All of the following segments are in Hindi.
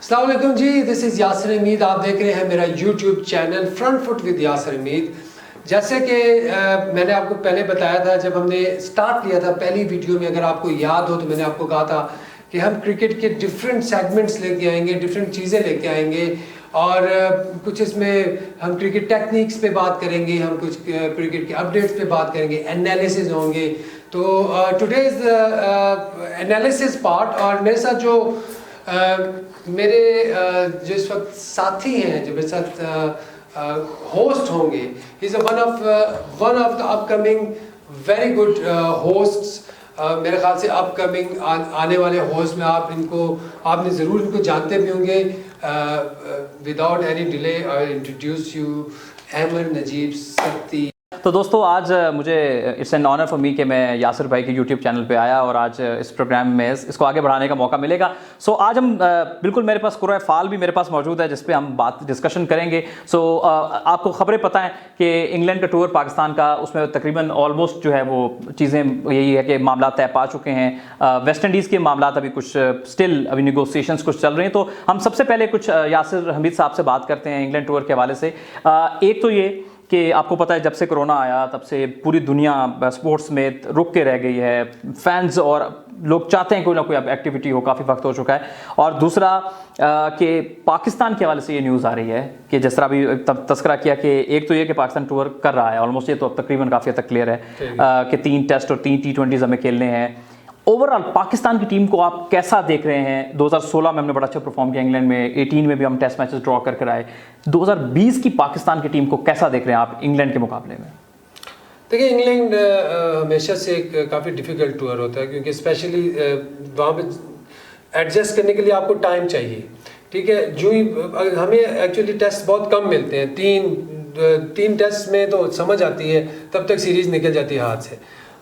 अस्सलाम वालेकुम जी, दिस इज़ यासिर हमीद। आप देख रहे हैं मेरा YouTube channel front foot with Yasir Hamid. जैसे कि मैंने आपको पहले बताया था, जब हमने स्टार्ट किया था पहली वीडियो में, अगर आपको याद हो तो मैंने आपको कहा था कि हम क्रिकेट के डिफरेंट सेगमेंट्स लेके आएंगे, डिफरेंट चीज़ें लेके आएंगे और कुछ इसमें हम क्रिकेट टेक्निक्स पे बात करेंगे, हम कुछ क्रिकेट के अपडेट्स पे बात करेंगे, एनालिसिस होंगे। तो टुडे इज़ एनालिसिस पार्ट। और मेरे साथ जो मेरे जो इस वक्त साथी हैं, जो मेरे साथ होस्ट होंगे, is one of the upcoming very good hosts. मेरे ख्याल से अपकमिंग आने वाले होस्ट में आपने ज़रूर इनको जानते भी होंगे। Without any delay I introduce you Ahmed Najeeb Satti. तो दोस्तों, आज मुझे it's an honour for me कि मैं यासिर भाई के यूट्यूब चैनल पे आया और आज इस प्रोग्राम में इसको आगे बढ़ाने का मौका मिलेगा। सो आज हम बिल्कुल, मेरे पास कुर्रा फाल भी मेरे पास मौजूद है जिस पे हम डिस्कशन करेंगे। सो आपको खबरें पता है कि इंग्लैंड का टूर पाकिस्तान का, उसमें तकरीबन ऑलमोस्ट जो है वो चीज़ें यही है कि मामला तय पा चुके हैं। वेस्ट इंडीज़ के मामला अभी कुछ स्टिल अभी निगोसिएशंस कुछ चल रहे हैं। तो हम सबसे पहले कुछ यासिर हमीद साहब से बात करते हैं इंग्लैंड टूर के हवाले से। एक तो ये कि आपको पता है जब से कोरोना आया तब से पूरी दुनिया स्पोर्ट्स में रुक के रह गई है। फैंस और लोग चाहते हैं कोई ना कोई अब एक्टिविटी हो, काफ़ी वक्त हो चुका है। और दूसरा कि पाकिस्तान के हवाले से ये न्यूज़ आ रही है कि जिस तरह अभी तस्करा किया कि एक तो ये कि पाकिस्तान टूर कर रहा है ऑलमोस्ट, ये तो अब तकरीबन काफ़ी हद तक क्लियर है कि 3 टेस्ट और 3 T20 हमें खेलने हैं। ओवरऑल पाकिस्तान की टीम को आप कैसा देख रहे हैं? 2016 में हमने बड़ा अच्छा परफॉर्म किया इंग्लैंड में, 18 में भी हम टेस्ट मैचेस ड्रॉ कर आए। 2020 की पाकिस्तान की टीम को कैसा देख रहे हैं आप इंग्लैंड के मुकाबले में? देखिए, इंग्लैंड हमेशा से एक काफ़ी डिफ़िकल्ट टूर होता है, क्योंकि स्पेशली वहाँ पे एडजस्ट करने के लिए आपको टाइम चाहिए। ठीक है, जो ही हमें एक्चुअली टेस्ट बहुत कम मिलते हैं, तीन टेस्ट में तो समझ आती है, तब तक सीरीज़ निकल जाती है हाथ से।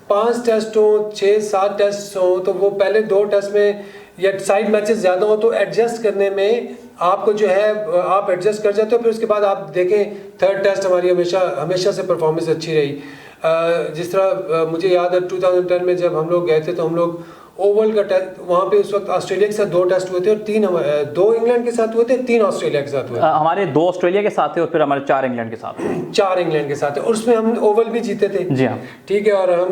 5 टेस्ट हो, 6-7 टेस्ट हो, तो वो पहले 2 टेस्ट में या साइड मैचेस ज़्यादा हो तो एडजस्ट करने में आपको जो है आप एडजस्ट कर जाते हो। फिर उसके बाद आप देखें 3rd टेस्ट हमारी हमेशा से परफॉर्मेंस अच्छी रही। जिस तरह मुझे याद है 2010 में जब हम लोग गए थे तो हम लोग ओवल का टेस्ट, वहाँ पे उस वक्त ऑस्ट्रेलिया के साथ 2 टेस्ट हुए थे और 2 इंग्लैंड के साथ हुए थे, 3 ऑस्ट्रेलिया के साथ हुए थे। हमारे 2 ऑस्ट्रेलिया के साथ थे और फिर हमारे 4 इंग्लैंड के साथ थे। 4 इंग्लैंड के साथ थे और उसमें हम ओवल भी जीते थे। जी हाँ, ठीक है। और हम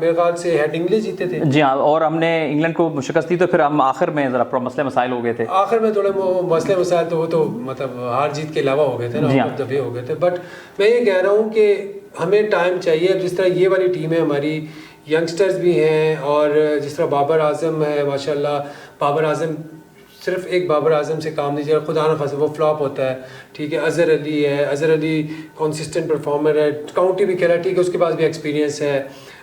मेरे ख्याल से हेडिंगली जीते थे। जी हाँ, और हमने इंग्लैंड को शिकस्त दी। तो फिर हम आखिर में ज़रा मसले मसाइल हो गए थे, आखिर में थोड़े मसले मसाइल तो वो तो मतलब हार जीत के अलावा हो गए थे ना, दबे हो गए थे। बट मैं ये कह रहा हूँ कि हमें टाइम चाहिए। जिस तरह ये वाली टीम है हमारी, यंगस्टर्स भी हैं, और जिस तरह बाबर आजम है, माशाल्लाह बाबर आजम, सिर्फ एक बाबर आजम से काम नहीं चला, खुदा न खासा वो फ्लॉप होता है। ठीक है, अज़हर अली है, अज़हर अली कंसिस्टेंट परफॉर्मर है, काउंटी भी खेला, ठीक है, उसके पास भी एक्सपीरियंस है।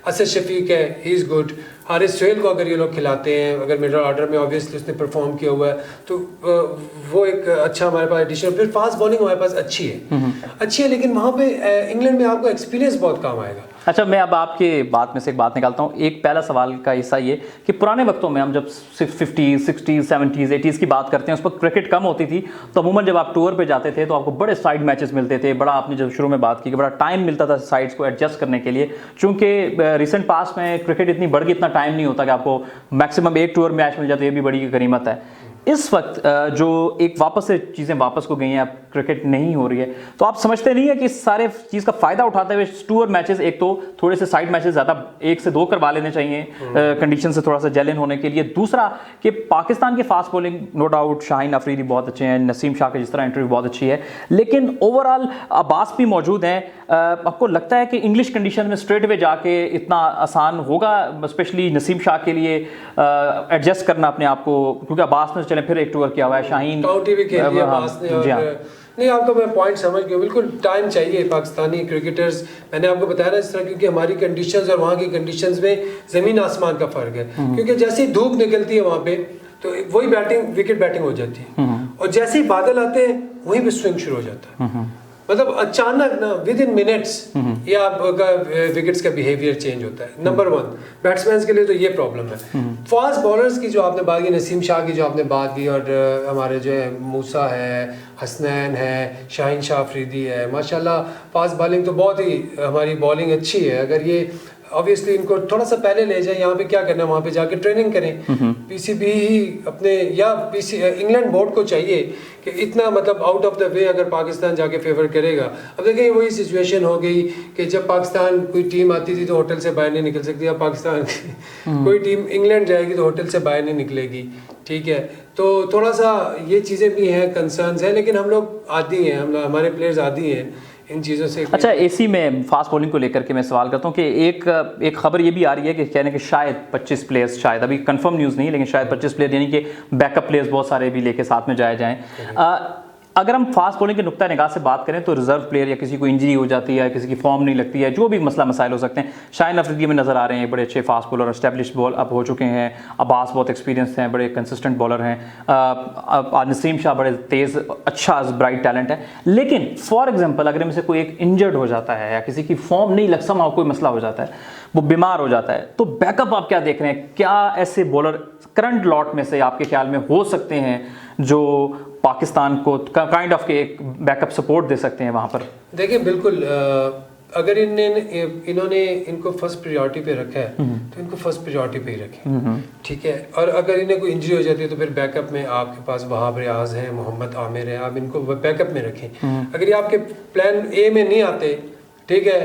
असद शफीक है, he is good. Haris Sohail को अगर ये लोग खिलाते हैं, अगर मिडल ऑर्डर में ऑब्वियसली उसने परफॉर्म किया हुआ है, तो वो एक अच्छा हमारे पास एडिशन। फिर फास्ट बॉलिंग हमारे पास अच्छी है, लेकिन वहाँ पे इंग्लैंड में आपको एक्सपीरियंस बहुत काम आएगा। अच्छा, मैं अब आपके बात में से एक बात निकालता हूँ। एक पहला सवाल का हिस्सा ये कि पुराने वक्तों में हम जब 50s, 60s, 70s, 80s की बात करते हैं, उस पर क्रिकेट कम होती थी, तो अमूमन जब आप टूर पे जाते थे तो आपको बड़े साइड मैचेस मिलते थे, बड़ा, आपने जब शुरू में बात की कि बड़ा टाइम मिलता था साइड्स को एडजस्ट करने के लिए। चूँकि रिसेंट पास में क्रिकेट इतनी बढ़ गई, इतना टाइम नहीं होता कि आपको मैक्सिमम एक टूर मैच मिल जाता है, ये भी बड़ी गनीमत है। इस वक्त जो एक वापस से चीज़ें वापस को गई हैं, अब क्रिकेट नहीं हो रही है, तो आप समझते नहीं है कि इस सारे चीज़ का फ़ायदा उठाते हुए टूर मैचेस, एक तो थोड़े से साइड मैचेस ज़्यादा 1 से 2 करवा लेने चाहिए कंडीशन से थोड़ा सा जेल इन होने के लिए। दूसरा कि पाकिस्तान के fast bowling no doubt Shaheen Afridi बहुत अच्छे हैं, नसीम शाह की जिस तरह एंट्री बहुत अच्छी है, लेकिन ओवरऑल अब्बास भी मौजूद हैं। आपको लगता है कि इंग्लिश कंडीशन में स्ट्रेट वे जाके इतना आसान होगा, स्पेशली नसीम शाह के लिए एडजस्ट करना अपने आप को? क्योंकि अब्बास ने फिर एक टूर किया हुआ है, शाहीन काउंटी भी खेल लिया अब्बास ने। और नहीं, आपका मैं पॉइंट समझ गया, बिल्कुल टाइम चाहिए पाकिस्तानी क्रिकेटर्स। मैंने आपको बताया ना इस तरह, क्योंकि हमारी कंडीशंस और वहाँ की कंडीशंस में ज़मीन आसमान का फ़र्क है। क्योंकि जैसे ही धूप निकलती है वहाँ पे, तो वही विकेट बैटिंग हो जाती है, और जैसे ही बादल आते हैं वहीं पे स्विंग शुरू हो जाता है। मतलब अचानक ना, विद इन मिनट्स ये आपका विकेट्स का बिहेवियर चेंज होता है। नंबर 1 बैट्समैन के लिए तो ये प्रॉब्लम है। फास्ट बॉलर्स की जो आपने बात की, नसीम शाह की जो आपने बात की, और हमारे जो है मूसा है, हसनैन है, शाहीन शाह अफरीदी है, माशाल्लाह फास्ट बॉलिंग तो बहुत ही हमारी बॉलिंग अच्छी है। अगर ये ऑब्वियसली इनको थोड़ा सा पहले ले जाएं, यहाँ पे क्या करना है वहाँ पे जाके ट्रेनिंग करें। पीसीबी ही अपने या इंग्लैंड बोर्ड को चाहिए कि इतना मतलब आउट ऑफ द वे अगर पाकिस्तान जाके फेवर करेगा। अब देखिए वही सिचुएशन हो गई कि जब पाकिस्तान कोई टीम आती थी तो होटल से बाहर नहीं निकल सकती, अब पाकिस्तान कोई टीम इंग्लैंड जाएगी तो होटल से बाहर नहीं निकलेगी। ठीक है, तो थोड़ा सा ये चीज़ें भी हैं, कंसर्न्स हैं, लेकिन हम लोग आदी हैं, हमारे प्लेयर्स आदी हैं इन चीज़ों से। अच्छा, एसी में फास्ट बॉलिंग को लेकर के मैं सवाल करता हूँ कि एक खबर ये भी आ रही है कि कहने कि शायद 25 प्लेयर्स, शायद अभी कंफर्म न्यूज़ नहीं, लेकिन शायद 25 प्लेयर यानी कि बैकअप प्लेयर्स बहुत सारे भी लेके साथ में जाए जाएँ। अगर हम फास्ट बॉलिंग के नुक्ता निगाह से बात करें तो रिजर्व प्लेयर या किसी को इंजरी हो जाती है, किसी की फॉर्म नहीं लगती है, जो भी मसला मसाइल हो सकते हैं। शाहिन अफरीदी में नज़र आ रहे हैं, बड़े अच्छे फास्ट बॉलर, एस्टेब्लिश बॉल अब हो चुके हैं। अब्बास बहुत एक्सपीरियंस हैं, बड़े कंसिस्टेंट बॉलर हैं। नसीम शाह बड़े तेज़, अच्छा ब्राइट टैलेंट है। लेकिन फॉर एग्जाम्पल अगर इनमें से कोई एक इंजर्ड हो जाता है या किसी की फॉर्म नहीं लग, समा कोई मसला हो जाता है, वो बीमार हो जाता है, तो बैकअप आप क्या देख रहे हैं? क्या ऐसे बॉलर करंट लॉट में से आपके ख्याल में हो सकते हैं जो पाकिस्तान को काइंड ऑफ के एक बैकअप सपोर्ट दे सकते हैं वहाँ पर? देखिए बिल्कुल, अगर इन्होंने इनको फर्स्ट प्रायोरिटी पे रखा है तो इनको फर्स्ट प्रायोरिटी पे ही रखें। ठीक है, और अगर इन्हें कोई इंजरी हो जाती है तो फिर बैकअप में आपके पास वहाब रियाज है, मोहम्मद आमिर है, आप इनको बैकअप में रखें। अगर ये आपके प्लान ए में नहीं आते, ठीक है,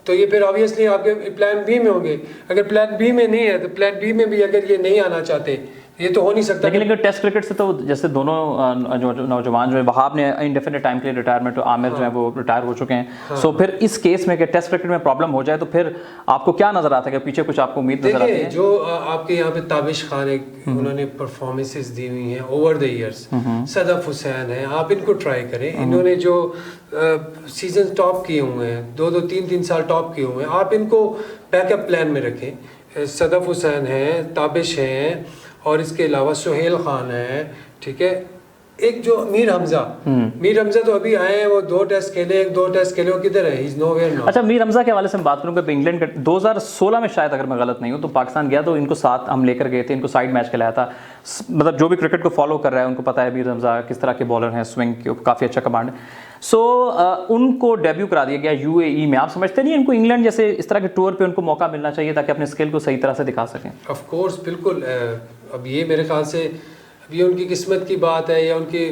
तो ये फिर ऑब्वियसली आपके प्लान बी में होंगे। अगर प्लान बी में नहीं है तो प्लान बी में भी अगर ये नहीं आना चाहते, ये तो हो नहीं सकता। लेकिन टेस्ट क्रिकेट से तो जैसे दोनों जो नौजवान जो है, वहाब ने इंडेफिनिट टाइम के लिए रिटायरमेंट, तो आमिर जो है वो रिटायर हो चुके हैं। सो फिर इस केस में कि टेस्ट क्रिकेट में प्रॉब्लम हो जाए तो फिर आपको क्या नजर आता है कि पीछे कुछ आपको उम्मीद नजर आती है? जो आपके यहाँ पे ताबिश खान एक उन्होंने परफॉर्मेंसेस दी हुई हैं over the years, Sadaf Hussain है, आप इनको ट्राई करें। इन्होंने जो सीजन टॉप किए हुए हैं, 2-2 3-3 साल टॉप किए हुए हैं, आप इनको बैकअप प्लान में रखें। सदफ हुसैन है, ताबिश हैं, और इसके अलावा सुहेल खान है। ठीक है, एक जो मीर हमजा तो अभी आए हैं, वो 2 टेस्ट खेले, 2 टेस्ट खेले, वो किधर है? He is nowhere now. अच्छा, मीर हमजा के हवाले से मैं बात करूँ कि इंग्लैंड का 2016 में शायद, अगर मैं गलत नहीं हूँ, तो पाकिस्तान गया तो इनको साथ हम लेकर गए थे, इनको साइड मैच खिलाया था। मतलब जो भी क्रिकेट को फॉलो कर रहा है उनको पता है मीर हमजा किस तरह के बॉलर हैं, स्विंग के काफ़ी अच्छा कमांड है। सो उनको डेब्यू करा दिया गया यूएई में। आप समझते नहीं इनको इंग्लैंड जैसे इस तरह के टूर पे उनको मौका मिलना चाहिए ताकि अपने स्किल को सही तरह से दिखा सकें? ऑफ कोर्स, बिल्कुल। अब ये मेरे ख्याल से ये उनकी किस्मत की बात है या उनकी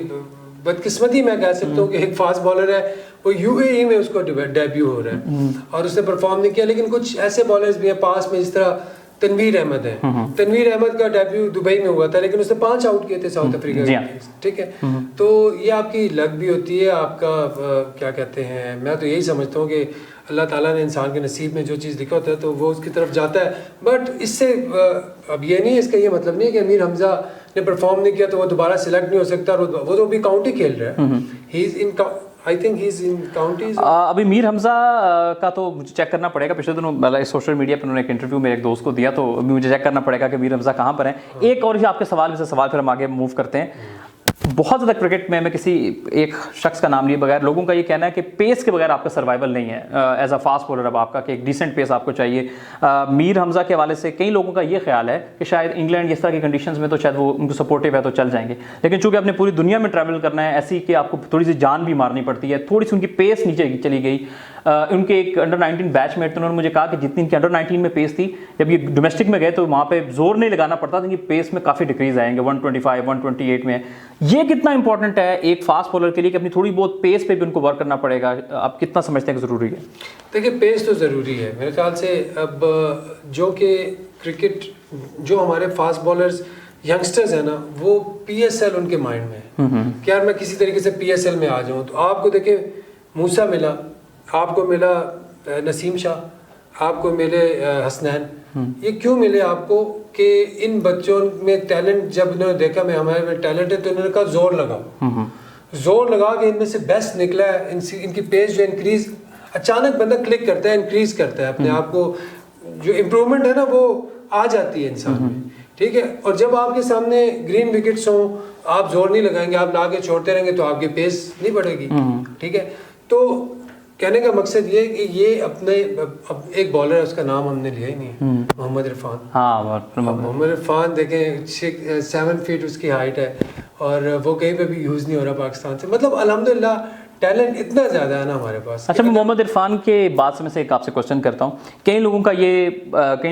बदकिस्मती मैं कह सकता हूँ कि एक फास्ट बॉलर है, वो यूएई में उसको डेब्यू हो रहा है और उसने परफॉर्म नहीं किया। लेकिन कुछ ऐसे बॉलर्स भी हैं पास में, जिस तरह तनवीर अहमद है। तनवीर अहमद का डेब्यू दुबई में हुआ था, लेकिन उसने 5 आउट किए थे साउथ अफ्रीका के। ठीक है, तो ये आपकी लक भी होती है, आपका क्या कहते हैं, मैं तो यही समझता हूँ कि अल्लाह ताला ने इंसान के नसीब में जो चीज़ लिखा होता है तो वो उसकी तरफ जाता है। बट इससे अब ये नहीं है, इसका ये मतलब नहीं है कि अमीर हमजा ने परफॉर्म नहीं किया तो वो दोबारा सिलेक्ट नहीं हो सकता। वो तो अभी काउंटी खेल रहा है, he is in, I think he is in counties. अभी मीर हमजा का तो मुझे चेक करना पड़ेगा। पिछले दिनों मतलब सोशल मीडिया पर उन्होंने एक इंटरव्यू मेरे एक दोस्त को दिया, तो अभी मुझे चेक करना पड़ेगा कि मीर हमजा कहाँ पर हैं। एक और ही आपके सवाल में से सवाल फिर हम आगे मूव करते हैं। बहुत ज़्यादा क्रिकेट में मैं किसी एक शख्स का नाम लिए बगैर, लोगों का ये कहना है कि पेस के बगैर आपका सर्वाइवल नहीं है एज अ फास्ट बॉलर। अब आपका कि एक डिसेंट पेस आपको चाहिए। मीर हमजा के हवाले से कई लोगों का ये ख्याल है कि शायद इंग्लैंड इस तरह की कंडीशंस में तो शायद वो उनको सपोर्टिव है तो चल जाएंगे, लेकिन चूंकि आपने पूरी दुनिया में ट्रैवल करना है, ऐसी कि आपको थोड़ी सी जान भी मारनी पड़ती है, थोड़ी सी उनकी पेस नीचे चली गई। उनके एक अंडर 19 बैचमेट, तो उन्होंने मुझे कहा कि जितनी इनकी अंडर 19 में पेस थी, जब ये डोमेस्टिक में गए तो वहाँ पे जोर नहीं लगाना पड़ता था, इनकी पेस में काफ़ी डिक्रीज आएंगे 125 128 में। ये कितना इंपॉर्टेंट है एक फास्ट बॉलर के लिए कि अपनी थोड़ी बहुत पेस पे भी उनको वर्क करना पड़ेगा? आप कितना समझते हैं कि ज़रूरी है? देखिए, पेस तो ज़रूरी है मेरे ख्याल से। अब जो कि क्रिकेट, जो हमारे फास्ट बॉलर्स यंगस्टर्स हैं ना, वो PSL उनके माइंड में है कि यार मैं किसी तरीके से PSL में आ जाऊँ। तो आपको देखिए, मूसा मिला, आपको मिला नसीम शाह, आपको मिले हसनैन। ये क्यों मिले आपको? कि इन बच्चों में टैलेंट, जब इन्होंने देखा मैं हमारे में टैलेंट है तो इन्होंने कहा जोर लगा के इनमें से बेस्ट निकला है। इनकी पेस जो इंक्रीज, अचानक बंदा क्लिक करता है, इंक्रीज करता है अपने आप को, जो इम्प्रूवमेंट है ना वो आ जाती है इंसान में। ठीक है, और जब आपके सामने ग्रीन विकेट्स हों, आप जोर नहीं लगाएंगे, आप ला के छोड़ते रहेंगे तो आपकी पेस नहीं बढ़ेगी। ठीक है, तो कहने का मकसद ये कि ये अपने, अब एक बॉलर है उसका नाम हमने लिया ही नहीं, मोहम्मद इरफान। मोहम्मद इरफान देखें, 7 फीट उसकी हाइट है और वो कहीं पे भी यूज़ नहीं हो रहा पाकिस्तान से। मतलब अल्हम्दुलिल्लाह टैलेंट इतना ज़्यादा है ना हमारे पास। अच्छा, मैं मोहम्मद इरफान के बाद से मैं से एक आपसे क्वेश्चन करता हूँ। कई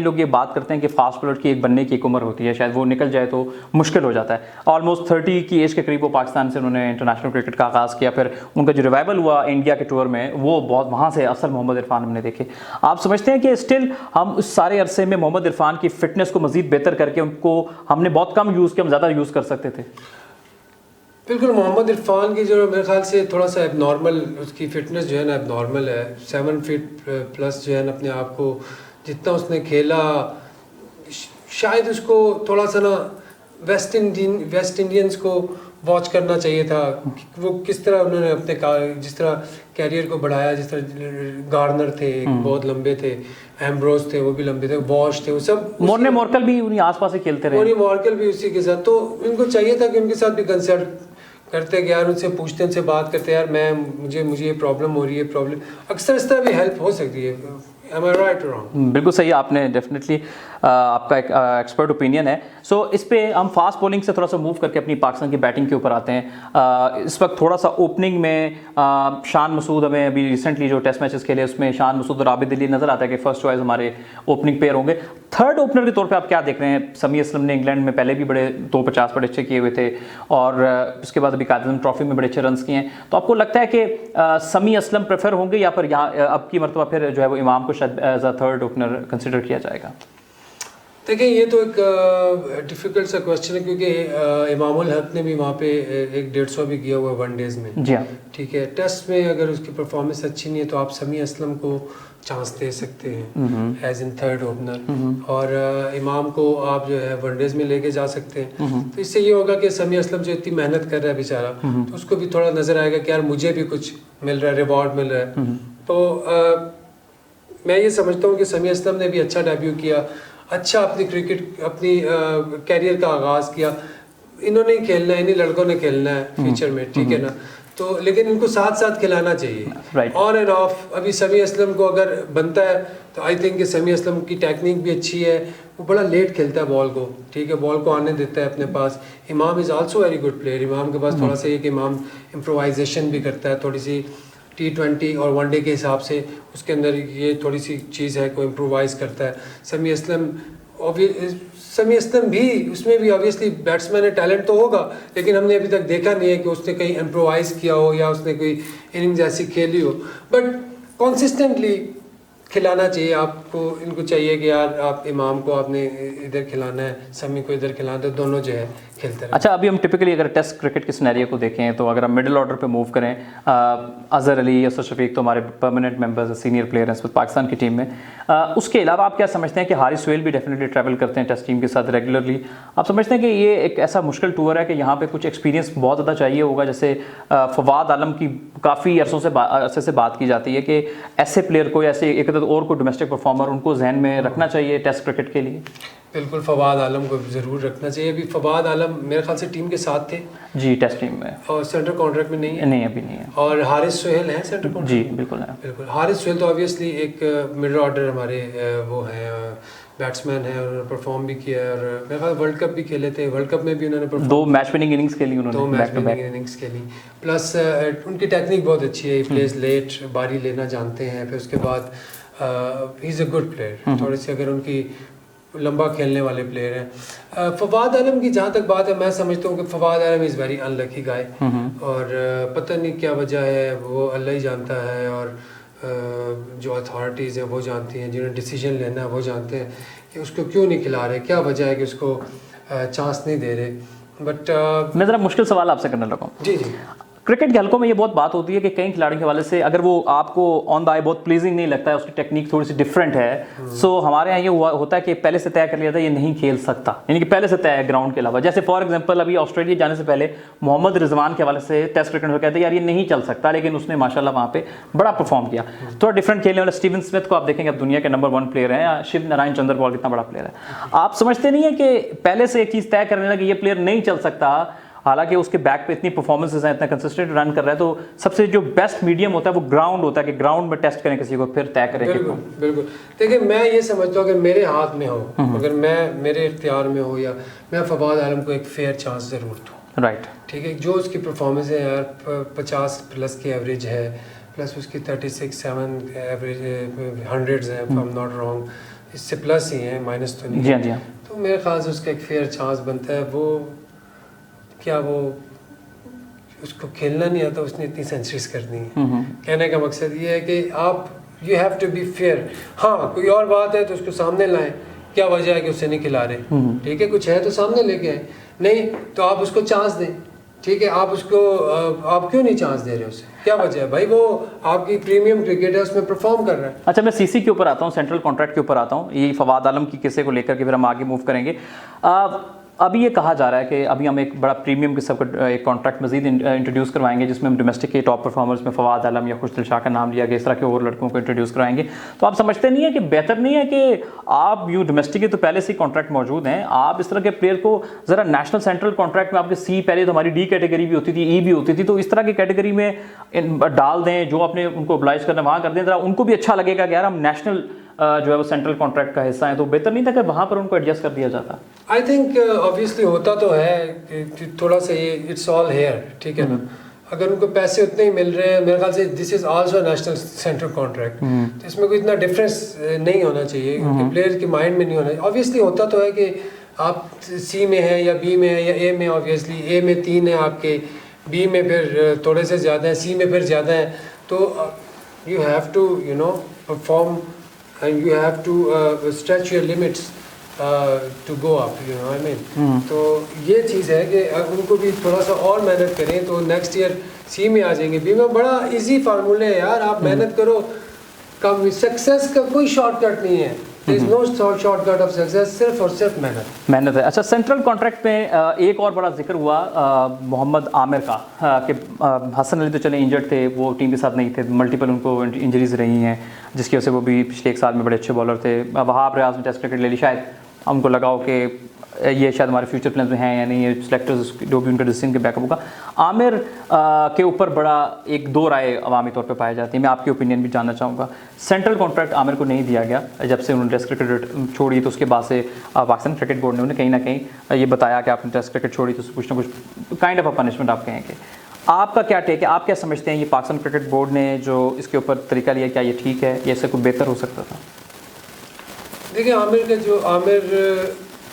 लोग ये बात करते हैं कि फास्ट बॉलर की एक बनने की एक उम्र होती है, शायद वो निकल जाए तो मुश्किल हो जाता है। ऑलमोस्ट 30 की एज के करीब वो पाकिस्तान से उन्होंने इंटरनेशनल क्रिकेट का आगाज़ किया, फिर उनका जो रिवाइवल हुआ इंडिया के टूर में, वो बहुत वहाँ से असल मोहम्मद इरफान हमने देखे। आप समझते हैं कि स्टिल हम उस सारे अरसे में मोहम्मद इरफान की फिटनेस को मज़ीद बेहतर करके उनको हमने बहुत कम यूज़ किया, हम ज़्यादा यूज़ कर सकते थे? बिल्कुल, मोहम्मद इरफान की जो मेरे ख्याल से थोड़ा सा एबनॉर्मल उसकी फ़िटनेस जो है ना एबनॉर्मल है। 7 फीट प्लस जो है ना अपने आप को जितना उसने खेला, शायद उसको थोड़ा सा ना वेस्ट इंडियंस को वॉच करना चाहिए था। वो किस तरह उन्होंने अपने जिस तरह कैरियर को बढ़ाया, जिस तरह गार्नर थे बहुत लंबे थे, एम्ब्रोज थे वो भी लंबे थे, वॉश थे, वो सब मोर्ने मॉर्कल भी उन्हीं आसपास ही खेलते रहे। मोर्ने मॉर्कल भी उसी के साथ, तो इनको चाहिए था कि उनके साथ भी कंसल्ट करते कि यार उनसे पूछते, उनसे बात करते, यार मुझे ये प्रॉब्लम हो रही है, प्रॉब्लम अक्सर इस तरह भी हेल्प हो सकती है। Am I right or wrong? बिल्कुल सही, आपने डेफिनेटली आपका एक एक्सपर्ट ओपिनियन है। सो इस पे हम फास्ट बॉलिंग से थोड़ा सा मूव करके अपनी पाकिस्तान की बैटिंग के ऊपर आते हैं। इस वक्त थोड़ा सा ओपनिंग में शान मसूद, हमें अभी रिसेंटली जो टेस्ट मैचेस खेले उसमें शान मसूद और आबिद अली नज़र आता है कि फर्स्ट चॉइस हमारे ओपनिंग पेयर होंगे। थर्ड ओपनर के तौर पे आप क्या देख रहे हैं? समी असलम ने इंग्लैंड में पहले भी बड़े 250 बड़े अच्छे किए हुए थे और उसके बाद अभी कायद ट्रॉफी में बड़े अच्छे रन किए हैं, तो आपको लगता है कि समी असलम प्रेफर होंगे या फिर यहाँ अब की मरतबा फिर जो है वो इमाम को शायद as a third opener consider किया जाएगा? देखिए, ये तो एक डिफ़िकल्ट सा क्वेश्चन है क्योंकि इमामुल हक ने भी वहाँ पे 150 भी किया हुआ 1 डेज़ में। जी हाँ, ठीक है, टेस्ट में अगर उसकी परफॉर्मेंस अच्छी नहीं है तो आप समी असलम को चांस दे सकते हैं एज इन थर्ड ओपनर, और इमाम को आप जो है 1 डेज़ में लेके जा सकते हैं। तो इससे ये होगा कि समी असलम जो इतनी मेहनत कर रहा है बेचारा, तो उसको भी थोड़ा नज़र आएगा कि यार मुझे भी कुछ मिल रहा है, रिवॉर्ड मिल रहा है। तो मैं ये समझता हूँ कि समी असलम ने भी अच्छा डेब्यू किया, अच्छा अपनी कैरियर का आगाज़ किया। इन्होंने ही खेलना है, इन्हीं लड़कों ने खेलना है फ्यूचर में, ठीक है ना, तो लेकिन इनको साथ साथ खिलाना चाहिए ऑन एंड ऑफ। अभी समी असलम को अगर बनता है तो आई थिंक कि समी असलम की टेक्निक भी अच्छी है, वो बड़ा लेट खेलता है बॉल को, ठीक है, बॉल को आने देता है अपने पास। इमाम is also very good player. इमाम के पास थोड़ा सा ये कि इमाम इम्प्रोवाइजेशन भी करता है, थोड़ी सी T20 और 1 डे के हिसाब से उसके अंदर ये थोड़ी सी चीज़ है, कोई इम्प्रोवाइज़ करता है। समी असलम भी उसमें भी ऑब्वियसली बैट्समैन है, टैलेंट तो होगा, लेकिन हमने अभी तक देखा नहीं है कि उसने कहीं इम्प्रोवाइज़ किया हो या उसने कोई इनिंग्स ऐसी खेली हो। बट कॉन्सिस्टेंटली खिलाना चाहिए आपको। इनको चाहिए कि यार आप इमाम को आपने इधर खिलाना है, समी को इधर खिलाना है, तो दोनों जो है खेलते रहे। अच्छा, अभी हम टिपिकली अगर टेस्ट क्रिकेट के सिनेरियो को देखें तो अगर हम मिडिल ऑर्डर पे मूव करें, अजहर अली, असद शफीक तो हमारे परमानेंट मेंबर्स, सीनियर प्लेयर हैं इस वक्त पाकिस्तान की टीम में। उसके अलावा आप क्या समझते हैं कि हारिस सुहेल भी डेफिनेटली ट्रैवल करते हैं टेस्ट टीम के साथ रेगुलरली। आप समझते हैं कि ये एक ऐसा मुश्किल टूर है कि यहाँ पे कुछ एक्सपीरियंस बहुत ज़्यादा चाहिए होगा? जैसे फवाद आलम की काफ़ी अरसे से बात की जाती है कि ऐसे प्लेयर को, ऐसे एक और को डोमेस्टिक परफॉर्मर उनको जहन में रखना चाहिए टेस्ट क्रिकेट के लिए। बिल्कुल, फवाद आलम को ज़रूर रखना चाहिए। अभी फवाद आलम मेरे ख्याल से टीम के साथ थे जी, टेस्ट टीम में, और सेंटर कॉन्ट्रैक्ट में नहीं है। नहीं, अभी नहीं है। और हारिस सुहेल है सेंटर कॉन्ट्रैक्ट? जी बिल्कुल है। बिल्कुल, हारिस सुहेल तो ऑब्वियसली एक मिड ऑर्डर हमारे वो हैं, बैट्समैन है, उन्होंने परफॉर्म भी किया है, और मेरे ख्याल वर्ल्ड कप भी खेले थे। वर्ल्ड कप में भी उन्होंने 2 मैच विनिंग इनिंग्स खेली उन्होंने, 2 मैच विनिंग इनिंग्स खेली। प्लस उनकी टेक्निक बहुत अच्छी है, प्लेस लेट बारी लेना जानते हैं। फिर उसके बाद he is a good player, थोड़ी सी अगर उनकी लंबा खेलने वाले प्लेयर हैं। फवाद आलम की जहाँ तक बात है, मैं समझता हूँ कि फवाद आलम इज़ वेरी अनलकी गाय, और पता नहीं क्या वजह है, वो अल्लाह ही जानता है, और जो अथॉरिटीज़ हैं वो जानती हैं, जिन्हें डिसीजन लेना है वो जानते हैं कि उसको क्यों नहीं खिला रहे, क्या वजह है कि उसको चांस नहीं दे रहे। बट मैं ज़रा मुश्किल सवाल आपसे करने लगा हूँ। जी जी, क्रिकेट के हलकों में ये बहुत बात होती है कि कई खिलाड़ियों के हवाले से अगर वो आपको ऑन द आई बहुत प्लीजिंग नहीं लगता है, उसकी टेक्निक थोड़ी सी डिफरेंट है, सो हमारे यहाँ ये होता है कि पहले से तय कर लिया था ये नहीं खेल सकता, यानी कि पहले से तय है ग्राउंड के अलावा। जैसे फॉर एग्जांपल अभी ऑस्ट्रेलिया जाने से पहले मोहम्मद रिजवान के हवाले से टेस्ट क्रिकेट में कहते हैं यार ये नहीं चल सकता, लेकिन उसने माशाल्लाह वहाँ पे बड़ा परफॉर्म किया। थोड़ा डिफरेंट खेलने वाला स्टीवन स्मिथ को आप देखेंगे, अब दुनिया के नंबर 1 प्लेयर हैं, या शिव नारायण चंद्रपॉल कितना बड़ा प्लेयर है। आप समझते नहीं है कि पहले से एक चीज़ तय करने लगे ये प्लेयर नहीं चल सकता, हालांकि उसके बैक पे इतनी परफॉर्मेंसेस हैं, इतना कंसिस्टेंट रन कर रहा है, तो सबसे जो बेस्ट मीडियम होता है वो ग्राउंड होता है कि ग्राउंड में टेस्ट करें किसी को, फिर तय करें। बिल्कुल बिल्कुल। देखिए, मैं ये समझता हूँ अगर मेरे हाथ में हो, अगर मैं मेरे इख्तियार में हो, या मैं फवाद आलम को एक फेयर चांस ज़रूर दूँ। राइट। ठीक है, जो उसकी परफॉर्मेंस है यार 50 प्लस की एवरेज है, प्लस उसकी 36-7 एवरेज हंड्रेड्स हैं, if I'm not wrong, इससे प्लस ही हैं, माइनस तो नहीं। जी हाँ, जी हाँ। तो मेरे ख्याल से उसका एक फेयर चांस बनता है। वो क्या, वो उसको खेलना नहीं आता, उसने इतनी सेंचुरीज करनी है। कहने का मकसद ये है कि आप you have to be fair. हाँ, कोई और बात है तो उसको सामने लाएं, क्या वजह है कि उससे नहीं खिला रहे, ठीक है, कुछ है तो सामने लेके आए, नहीं तो आप उसको चांस दें, ठीक है। आप उसको आप क्यों नहीं चांस दे रहे उसे, क्या वजह है भाई? वो आपकी प्रीमियम क्रिकेट है, उसमें परफॉर्म कर रहा है। अच्छा, मैं सीसी के ऊपर आता हूँ, सेंट्रल कॉन्ट्रैक्ट के ऊपर आता हूँ, ये फवाद आलम की किस्से को लेकर के फिर हम आगे मूव करेंगे। अभी ये कहा जा रहा है कि अभी हम एक बड़ा प्रीमियम किस्म का एक कॉन्ट्रैक्ट मजीद इंट्रोड्यूस करवाएंगे, जिसमें हम डोमेस्टिक के टॉप परफॉर्मर्स में फवाद आलम या खुशदिल शाह का नाम लिया गया, इस तरह के और लड़कों को इंट्रोड्यूस करवाएंगे। तो आप समझते नहीं है कि बेहतर नहीं है कि आप यू डोमेस्टिक के तो पहले से ही कॉन्ट्रैक्ट मौजूद हैं, आप इस तरह के प्लेयर को ज़रा नेशनल सेंट्रल कॉन्ट्रैक्ट में, आपके सी पहले तो हमारी डी कैटेगरी भी होती थी, ई भी होती थी, तो इस तरह की कैटेगरी में डाल दें, जो अपने उनको ओब्लाइज करना वहाँ कर दें, ज़रा उनको भी अच्छा लगेगा कि यार हम नेशनल जो है वो सेंट्रल कॉन्ट्रैक्ट का हिस्सा है। तो बेहतर नहीं था कि वहाँ पर उनको एडजस्ट कर दिया जाता? आई थिंक ऑब्वियसली होता तो है कि थोड़ा सा ये इट्स ऑल हेयर, ठीक है ना। अगर उनको पैसे उतने ही मिल रहे हैं, मेरे ख्याल से this is also national central contract, तो इसमें कोई इतना डिफरेंस नहीं होना चाहिए, क्योंकि प्लेयर के माइंड में नहीं होना चाहिए। ऑब्वियसली होता तो है कि आप सी में है या बी में है या ए में, ऑब्वियसली ए में 3 है आपके, बी में फिर थोड़े से ज़्यादा है, सी में फिर ज़्यादा है, तो you have to you know perform and you have to stretch your limits to go up, you know, I mean। तो ये चीज़ है कि उनको भी थोड़ा सा और मेहनत करें तो नेक्स्ट ईयर सी में आ जाएंगे। बी में बड़ा इजी फार्मूला है यार, आप मेहनत करो, कम सक्सेस का कोई शॉर्टकट नहीं है, there is no shortcut of success, सिर्फ और सिर्फ मेहनत है। अच्छा, सेंट्रल कॉन्ट्रैक्ट में एक और बड़ा जिक्र हुआ मोहम्मद आमिर का, कि हसन अली तो चले इंजर्ड थे, वो टीम के साथ नहीं थे, मल्टीपल उनको इंजरीज रही हैं, जिसकी वजह से वो भी पिछले 1 साल में बड़े अच्छे बॉलर थे। वहाब रियाज ने टेस्ट क्रिकेट ले ली, शायद उनको लगा हो कि ये शायद हमारे फ्यूचर प्लान में हैं या नहीं, ये सिलेक्टर्स जो भी उनका डिसीजन के बैकअप होगा। आमिर के ऊपर बड़ा एक दो राय अवामी तौर पे पाई जाती है, मैं आपकी ओपिनियन भी जानना चाहूँगा। सेंट्रल कॉन्ट्रैक्ट आमिर को नहीं दिया गया, जब से उन्होंने टेस्ट क्रिकेट छोड़ी तो उसके बाद से पाकिस्तान क्रिकेट बोर्ड ने उन्हें कहीं ना कहीं ये बताया कि आपने टेस्ट क्रिकेट छोड़ी तो कुछ ना कुछ काइंड ऑफ अ पनिशमेंट आप कहेंगे। आपका क्या टेक है, आप क्या समझते हैं ये पाकिस्तान क्रिकेट बोर्ड ने जो इसके ऊपर तरीका लिया, क्या ये ठीक है या इससे कुछ बेहतर हो सकता था? देखिए, आमिर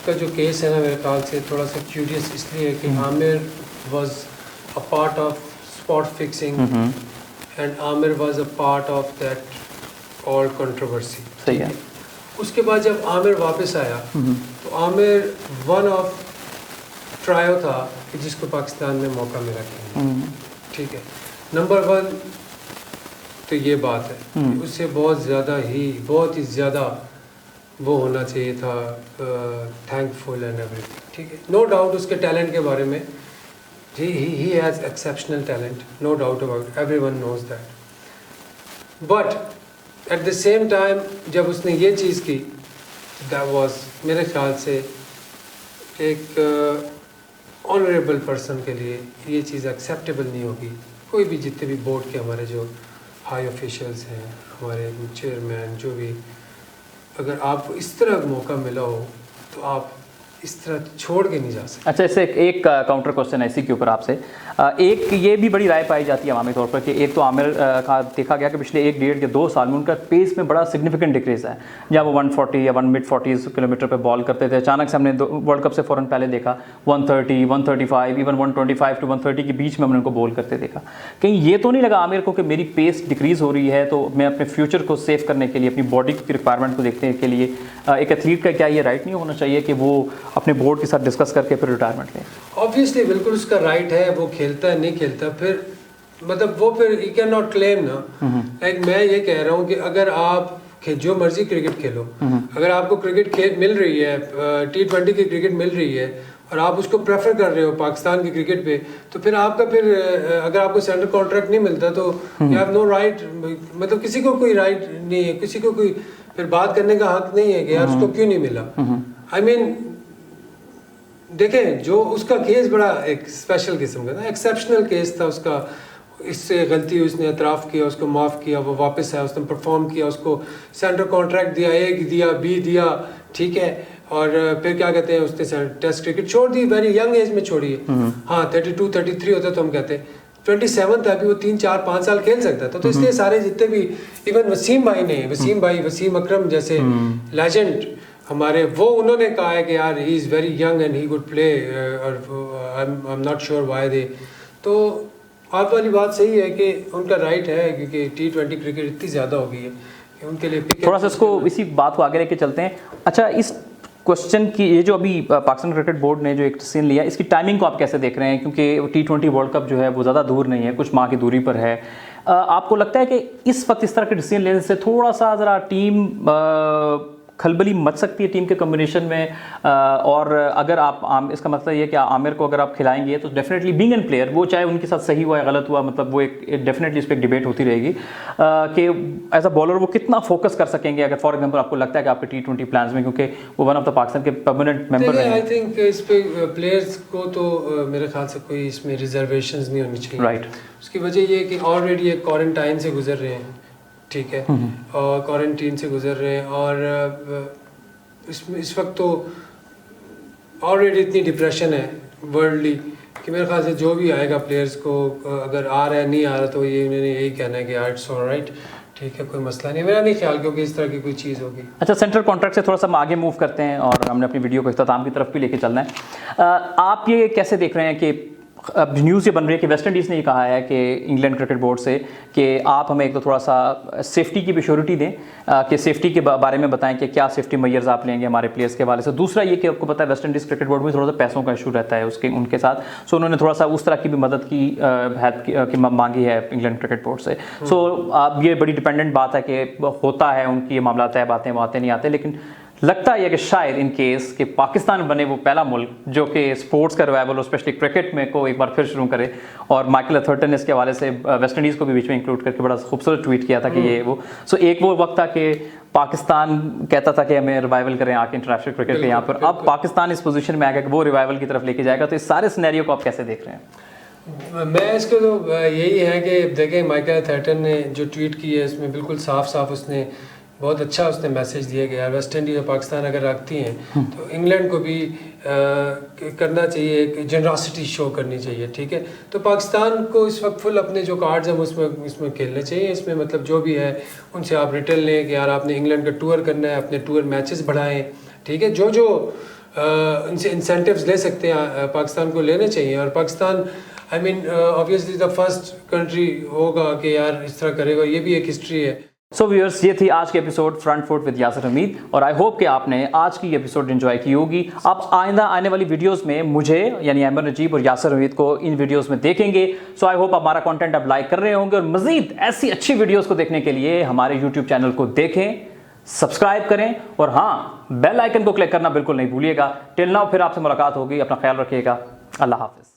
का जो केस है ना, मेरे ख्याल से थोड़ा सा क्यूरियस इसलिए है कि Aamir was a part of spot fixing and Aamir was a part of that all controversy. सही है। उसके बाद जब आमिर वापस आया तो आमिर वन ऑफ ट्रायो था कि जिसको पाकिस्तान में मौका मिला खेलने, ठीक है। नंबर 1 तो ये बात है, उससे बहुत ही ज़्यादा वो होना चाहिए था थैंकफुल एंड एवरीथिंग, ठीक है। नो डाउट उसके टैलेंट के बारे में, he has exceptional talent, no doubt about, everyone knows that. But at the same time जब उसने ये चीज़ की, दैट वाज मेरे ख्याल से एक ऑनरेबल पर्सन के लिए ये चीज़ एक्सेप्टेबल नहीं होगी। कोई भी जितने भी बोर्ड के हमारे जो हाई ऑफिशियल्स हैं, हमारे चेयरमैन, जो भी, अगर आपको इस तरह का मौका मिला हो तो आप इस तरह छोड़ के नहीं जा सकते। अच्छा, इससे एक काउंटर क्वेश्चन है इसी के ऊपर आपसे। एक ये भी बड़ी राय पाई जाती है अवामी तौर पर कि एक तो आमिर का देखा गया कि पिछले 1 डेढ़ या 2 साल में उनका पेस में बड़ा सिग्निफिकेंट डिक्रीज है। जहाँ वो 140 या 1 mid-40s किलोमीटर पे बॉल करते थे, अचानक से हमने वर्ल्ड कप से फ़ौरन पहले देखा 130, 135, इवन 125 to 130 के बीच में हमने उनको बॉल करते देखा। कहीं ये तो नहीं लगा आमिर को कि मेरी पेस डिक्रीज़ हो रही है, तो मैं अपने फ्यूचर को सेव करने के लिए, अपनी बॉडी की रिक्वायरमेंट को देखने के लिए एक एथलीट का क्या ये राइट नहीं होना चाहिए कि वो अपने बोर्ड के साथ डिस्कस करके फिर रिटायरमेंट लें? ऑब्वियसली बिल्कुल उसका राइट है, वो खेलता है नहीं खेलता, फिर मतलब वो फिर यू कैन नॉट क्लेम ना। लाइक मैं ये कह रहा हूँ कि अगर आप जो मर्जी क्रिकेट खेलो, अगर आपको क्रिकेट मिल रही है, T20 की क्रिकेट मिल रही है और आप उसको प्रेफर कर रहे हो पाकिस्तान की क्रिकेट पे, तो फिर आपका फिर अगर आपको सेंट्रल कॉन्ट्रैक्ट नहीं मिलता तो यू हैव नो राइट, मतलब किसी को कोई राइट नहीं है, किसी को कोई फिर बात करने का हक नहीं है कि यार उसको क्यों नहीं मिला। आई मीन देखें, जो उसका केस बड़ा एक स्पेशल किस्म का था, एक्सेप्शनल केस था उसका, इससे गलती हुई, उसने एतराफ़ किया, उसको माफ़ किया, वो वापस आया, उसने परफॉर्म किया, उसको सेंट्रल कॉन्ट्रैक्ट दिया, A दिया, B दिया, ठीक है, और फिर क्या कहते हैं उसने टेस्ट क्रिकेट छोड़ दी, वेरी यंग एज में छोड़ी है। हाँ 32 33 होता तो हम कहते 27 था, अभी वो 3 4 5 साल खेल सकता था। तो इसलिए सारे जितने भी इवन वसीम भाई ने, वसीम अकरम जैसे लेजेंड हमारे, वो उन्होंने कहा है कि यार he is very young and he could play, और I am not sure why they. तो आप वाली बात सही है कि उनका राइट है, क्योंकि T20 क्रिकेट इतनी ज़्यादा हो गई है कि उनके लिए थोड़ा सा इसको इसी बात को आगे लेके चलते हैं। अच्छा, इस क्वेश्चन की ये जो अभी पाकिस्तान क्रिकेट बोर्ड ने जो एक डिसीजन लिया, इसकी टाइमिंग को आप कैसे देख रहे हैं? क्योंकि T20 वर्ल्ड कप जो है वो ज़्यादा दूर नहीं है, कुछ माह की दूरी पर है। आपको लगता है कि इस वक्त इस तरह के डिसीजन लेने से थोड़ा सा ज़रा टीम खलबली मच सकती है टीम के कॉम्बिनेशन में? और अगर आप इसका मतलब ये कि आमिर को अगर आप खिलाएंगे तो डेफिनेटली बीइंग एन प्लेयर, वो चाहे उनके साथ सही हुआ या गलत हुआ, मतलब वो एक डेफिनेटली इस पर एक डिबेट होती रहेगी कि एज अ बॉलर वो कितना फोकस कर सकेंगे अगर फॉर एग्जांपल आपको लगता है कि आपके T20 प्लान्स में, क्योंकि वो वन ऑफ द पाकिस्तान के परमानेंट मेंबर हैं। आई थिंक इस पे प्लेयर्स को तो मेरे ख्याल से कोई इसमें रिजर्वेशंस नहीं होनी चाहिए। राइट। उसकी वजह ये है कि ऑलरेडी एक क्वारंटाइन से गुजर रहे हैं, ठीक है, और क्वारंटीन से गुजर रहे हैं, और इस वक्त तो ऑलरेडी इतनी डिप्रेशन है वर्ल्डली कि मेरे ख्याल से जो भी आएगा प्लेयर्स को, अगर आ रहा है नहीं आ रहा तो ये उन्होंने यही कहना है कि इट्स ऑलराइट, ठीक है, कोई मसला नहीं। मेरा नहीं ख्याल क्योंकि इस तरह की कोई चीज़ होगी। अच्छा, सेंट्रल कॉन्ट्रैक्ट से थोड़ा सा हम आगे मूव करते हैं और हमने अपनी वीडियो को इख्तिताम की तरफ भी लेके चलना है। आप ये कैसे देख रहे हैं कि अब न्यूज़ ये बन रही है कि वेस्ट इंडीज़ ने ये कहा है कि इंग्लैंड क्रिकेट बोर्ड से कि आप हमें एक तो थोड़ा सा सेफ्टी की भी श्योरिटी दें, कि सेफ्टी के बारे में बताएं कि क्या सेफ्टी मेजर्स आप लेंगे हमारे प्लेयर्स के हवाले से। दूसरा ये कि आपको पता है वेस्ट इंडीज़ क्रिकेट बोर्ड में थोड़ा सा पैसों का इशू रहता है उनके साथ, सो उन्होंने थोड़ा सा उस तरह की भी मदद की हेल्प की मांगी है इंग्लैंड क्रिकेट बोर्ड से। सो अब ये बड़ी डिपेंडेंट बात है कि होता है उनकी ये मामला तय बातें नहीं आते, लेकिन लगता है कि शायद इन केस कि पाकिस्तान बने वो पहला मुल्क जो कि स्पोर्ट्स का रिवाइवल स्पेशली क्रिकेट में को एक बार फिर शुरू करे। और माइकल अथर्टन ने इसके हवाले से वेस्ट इंडीज़ को भी बीच में इंक्लूड करके बड़ा खूबसूरत ट्वीट किया था कि ये वो एक वो वक्त था कि पाकिस्तान कहता था कि हमें रिवाइवल करें आके इंटरनेशनल क्रिकेट के यहाँ पर। अब पाकिस्तान इस पोजीशन में आ गया कि वो रिवाइवल की तरफ लेके जाएगा। तो इस सारे सिनेरियो को आप कैसे देख रहे हैं? मैं इसको तो यही है कि देखें, माइकल अथर्टन ने जो ट्वीट की है इसमें बिल्कुल साफ उसने बहुत अच्छा उसने मैसेज दिया कि यार वेस्ट इंडीज और पाकिस्तान अगर रखती हैं तो इंग्लैंड को भी करना चाहिए, एक जनरॉसिटी शो करनी चाहिए, ठीक है। तो पाकिस्तान को इस वक्त फुल अपने जो कार्ड्स हैं इसमें खेलने चाहिए। इसमें मतलब जो भी है उनसे आप रिटर्न लें कि यार आपने इंग्लैंड का टूर करना है, अपने टूर मैचेस बढ़ाएं, ठीक है। जो उनसे इंसेंटिव्स ले सकते हैं पाकिस्तान को लेने चाहिए। और Pakistan I mean obviously the first country होगा कि यार इस तरह करेगा, ये भी एक हिस्ट्री है। सो व्यूअर्स, ये थी आज की episode front foot with Yasir Hamid, और आई होप कि आपने आज की एपिसोड एंजॉय की होगी। आप आइंदा आने वाली वीडियोस में मुझे यानी अहमद नजीब और यासिर हमीद को इन वीडियोस में देखेंगे। सो आई होप हमारा कंटेंट आप लाइक कर रहे होंगे, और मजीद ऐसी अच्छी वीडियोस को देखने के लिए हमारे यूट्यूब चैनल को देखें, सब्सक्राइब करें, और हाँ, बेल आइकन को क्लिक करना बिल्कुल नहीं भूलिएगा। टिल नाउ फिर आपसे मुलाकात होगी। अपना ख्याल रखिएगा। अल्लाह हाफिज़।